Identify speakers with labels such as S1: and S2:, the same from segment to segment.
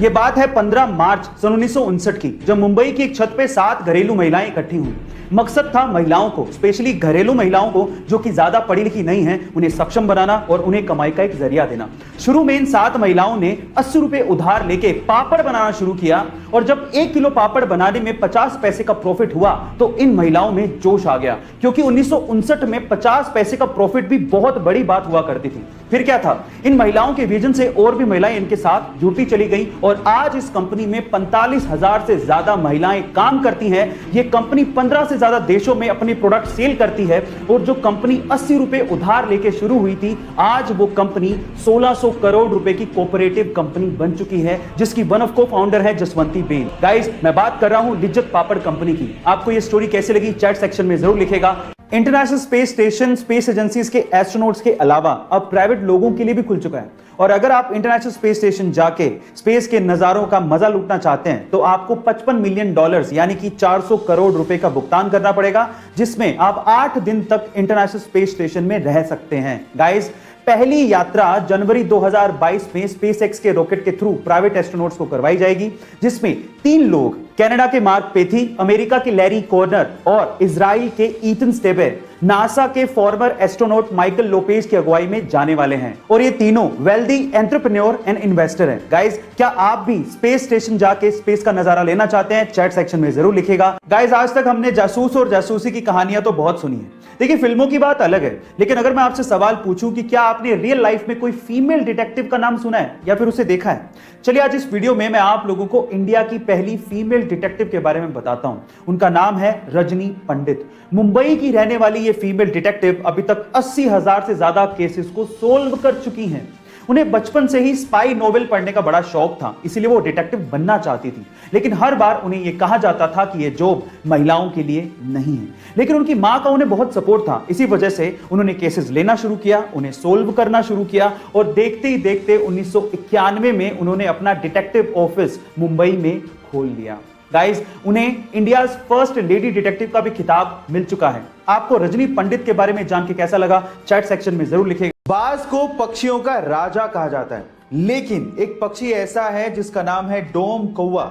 S1: ये बात है 15 मार्च सन 1959 की, जब मुंबई की एक छत पे 7 घरेलू महिलाएं इकट्ठी हुई। मकसद था महिलाओं को, स्पेशली घरेलू महिलाओं को जो कि ज्यादा पढ़ी लिखी नहीं है, उन्हें सक्षम बनाना और उन्हें कमाई का एक जरिया देना। शुरू में इन 7 महिलाओं ने 80 रुपए उधार लेके पापड़ बनाना शुरू किया और जब 1 किलो पापड़ बनाने में 50 पैसे का प्रॉफिट हुआ तो इन महिलाओं में जोश आ गया, क्योंकि 1959 में 50 पैसे का प्रॉफिट भी बहुत बड़ी बात हुआ करती थी। फिर क्या था, इन महिलाओं के विजन से और भी महिलाएं इनके साथ जुड़ती चली गई और आज इस कंपनी में 45,000 से ज्यादा महिलाएं काम करती हैं। ये कंपनी 15 से ज्यादा देशों में अपनी प्रोडक्ट सेल करती है और जो कंपनी 80 रुपए उधार लेके शुरू हुई थी, आज वो कंपनी 1600 करोड़ रुपए की कोऑपरेटिव कंपनी बन चुकी है, जिसकी वन ऑफ को फाउंडर है जसवंती बेन। गाइस, मैं बात कर रहा हूं लिज्जत पापड़ कंपनी की। आपको ये स्टोरी कैसे लगी चैट सेक्शन में जरूर लिखेगा। International space station space agencies के एस्ट्रोनॉट्स के अलावा अब प्राइवेट लोगों के लिए भी खुल चुका है और अगर आप इंटरनेशनल स्पेस स्टेशन जाके स्पेस के नजारों का मजा लूटना चाहते हैं तो आपको $55 मिलियन यानी कि 400 करोड़ रुपए का भुगतान करना पड़ेगा, जिसमें आप 8 दिन तक इंटरनेशनल स्पेस स्टेशन में रह सकते हैं। गाइस, पहली यात्रा जनवरी 2022 में स्पेसएक्स के रॉकेट के थ्रू प्राइवेट एस्ट्रोनॉट्स को करवाई जाएगी, जिसमें 3 लोग कनाडा के मार्क पेथी, अमेरिका के लैरी कॉर्नर और इजराइल के ईथन स्टेबे नासा के फॉर्मर एस्ट्रोनॉट माइकल लोपेज की अगुवाई में जाने वाले हैं और ये तीनों वेल्दी एंटरप्रेन्योर एंड इन्वेस्टर हैं। गाइस, क्या आप भी स्पेस स्टेशन जाके स्पेस का नजारा लेना चाहते हैं? चैट सेक्शन में जरूर लिखिएगा। गाइस, आज तक हमने जासूस और जासूसी की कहानियां तो बहुत सुनी है। देखिए, फिल्मों की बात अलग है, लेकिन अगर मैं आपसे सवाल पूछूं कि क्या आपने रियल लाइफ में कोई फीमेल डिटेक्टिव का नाम सुना है या फिर उसे देखा है? चलिए, आज इस वीडियो में मैं आप लोगों को इंडिया की पहली फीमेल डिटेक्टिव के बारे में बताता हूं। उनका नाम है रजनी पंडित। मुंबई की रहने वाली ये फीमेल डिटेक्टिव अभी तक 80,000 से ज्यादा केसेस को सोल्व कर चुकी हैं। उन्हें बचपन से ही स्पाई नोवेल पढ़ने का बड़ा शौक था, इसीलिए वो डिटेक्टिव बनना चाहती थी, लेकिन हर बार उन्हें यह कहा जाता था कि यह जॉब महिलाओं के लिए नहीं है। लेकिन उनकी मां का उन्हें बहुत सपोर्ट था, इसी वजह से उन्होंने केसेस लेना शुरू किया, उन्हें सोल्व करना शुरू किया और देखते ही देखते 1991 में उन्होंने अपना डिटेक्टिव ऑफिस मुंबई में खोल लिया। गाइस, उन्हें इंडिया फर्स्ट लेडी डिटेक्टिव का भी खिताब मिल चुका है। आपको रजनी पंडित के बारे में जान के कैसा लगा? चैट सेक्शन में जरूर लिखिएगा। बाज को पक्षियों का राजा कहा जाता है, लेकिन एक पक्षी ऐसा है जिसका नाम है डोम कौवा।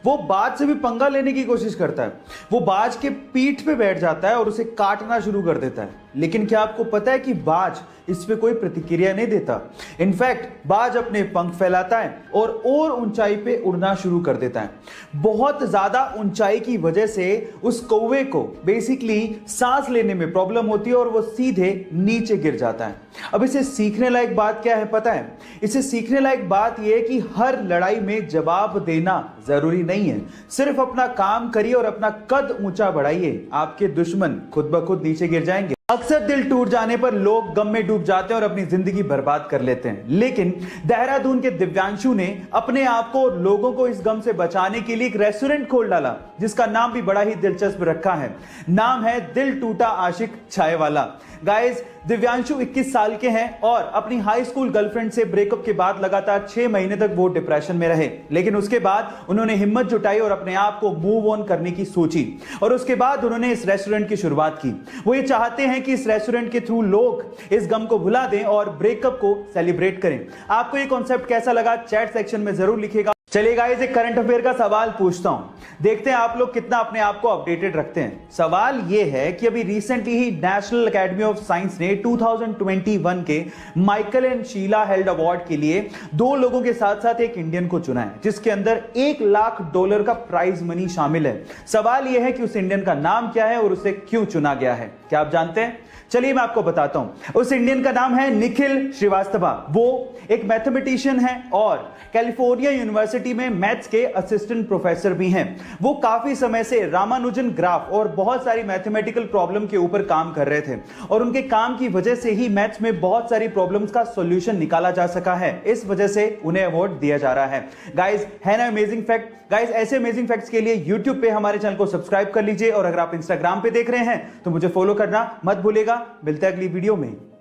S1: वो बाज से भी पंगा लेने की कोशिश करता है। वो बाज के पीठ पे बैठ जाता है और उसे काटना शुरू कर देता है, लेकिन क्या आपको पता है कि बाज इस पे कोई प्रतिक्रिया नहीं देता। इनफैक्ट बाज अपने पंख फैलाता है और ऊंचाई पे उड़ना शुरू कर देता है। बहुत ज्यादा ऊंचाई की वजह से उस कौवे को बेसिकली सांस लेने में प्रॉब्लम होती है और वो सीधे नीचे गिर जाता है। अब इसे सीखने लायक बात क्या है पता है? इसे सीखने लायक बात यह है कि हर लड़ाई में जवाब देना जरूरी नहीं है। सिर्फ अपना काम करिए और अपना कद ऊंचा बढ़ाइए, आपके दुश्मन खुद ब खुद नीचे गिर जाएंगे। अक्सर दिल टूट जाने पर लोग गम में डूब जाते हैं और अपनी जिंदगी बर्बाद कर लेते हैं, लेकिन देहरादून के दिव्यांशु ने अपने आप को और लोगों को इस गम से बचाने के लिए एक रेस्टोरेंट खोल डाला, जिसका नाम भी बड़ा ही दिलचस्प रखा है। नाम है दिल टूटा आशिक चाय वाला। गाइस, दिव्यांशु 21 साल के हैं और अपनी हाई स्कूल गर्लफ्रेंड से ब्रेकअप के बाद लगातार 6 महीने तक वो डिप्रेशन में रहे, लेकिन उसके बाद उन्होंने हिम्मत जुटाई और अपने आप को मूव ऑन करने की सोची और उसके बाद उन्होंने इस रेस्टोरेंट की शुरुआत की। वो ये चाहते हैं कि इस रेस्टोरेंट के थ्रू लोग इस गम को भुला दें और ब्रेकअप को सेलिब्रेट करें। आपको ये कॉन्सेप्ट कैसा लगा? चैट सेक्शन में जरूर लिखिएगा। चलिए गाइस, एक करंट अफेयर का सवाल पूछता हूं, देखते हैं आप लोग कितना अपने आप को अपडेटेड रखते हैं। सवाल यह है कि अभी रिसेंटली ही नेशनल एकेडमी ऑफ साइंस ने 2021 के Michael and Sheila Held award के लिए 2 लोगों के साथ साथ एक इंडियन को चुना है, जिसके अंदर $1 लाख का प्राइज मनी शामिल है। सवाल यह है कि उस इंडियन का नाम क्या है और उसे क्यों चुना गया है? क्या आप जानते हैं? चलिए मैं आपको बताता हूं। उस इंडियन का नाम है निखिल श्रीवास्तव। वो एक मैथमेटिशियन है और कैलिफोर्निया यूनिवर्सिटी में मैथ्स के असिस्टेंट प्रोफेसर भी हैं। वो काफी समय से रामानुजन ग्राफ और बहुत सारी मैथमेटिकल प्रॉब्लम के ऊपर काम कर रहे थे और उनके काम की वजह से ही मैथ्स में बहुत सारी प्रॉब्लम्स का सॉल्यूशन निकाला जा सका है। इस वजह से उन्हें अवार्ड दिया जा रहा है। गाइस, है ना अमेजिंग फैक्ट? गाइस, ऐसे अमेजिंग फैक्ट्स के लिए यूट्यूब पे हमारे चैनल को सब्सक्राइब कर लीजिए और अगर आप इंस्टाग्राम पे देख रहे हैं तो मुझे फॉलो करना मत भूलिएगा। मिलते हैं अगली वीडियो में।